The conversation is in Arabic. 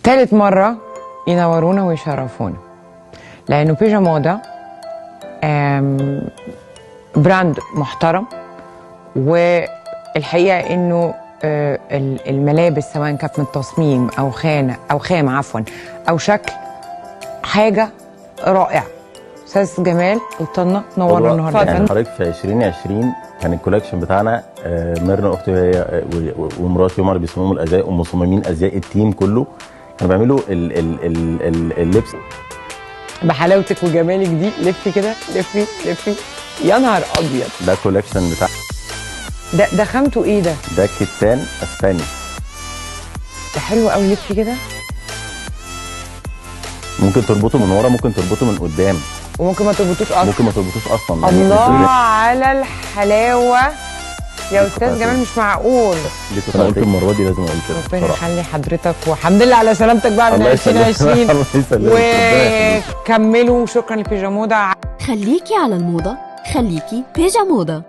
تالت مرة ينورونا ويشرفونا، لأنه بيجامودا براند محترم، والحقيقة إنه الملابس سواء كانت من تصميم أو خام عفوا أو شكل، حاجة رائعة. أستاذ جمال الطنة نورنا النهارده. يعني حضرتك في 2020 كان الكولكشن بتاعنا ميرنا اختي هي ومراتي هم اللي بيصمموا الازياء ومصممين ازياء التيم كله، كانوا بيعملوا اللبس بحلاوتك وجمالك دي. لفي كده، لفي لفي، يا نهار ابيض. ده كولكشن بتاع ده خامته ايه ده؟ ده كتان اسباني. ده حلو قوي. لفي كده، ممكن تربطه من ورا، ممكن تربطه من قدام، وممكن ما تربطوش اصلا. ممكن ما تربطوش اصلا. الله على الحلاوه يا استاذ جمال، مش معقول. انا قلت المره دي لازم اقول كده. ربنا يخلي حضرتك، والحمد لله على سلامتك بقى من 2020. وكملوا. شكرا لبيجامودا. خليكي على الموضه، خليكي بيجامودا.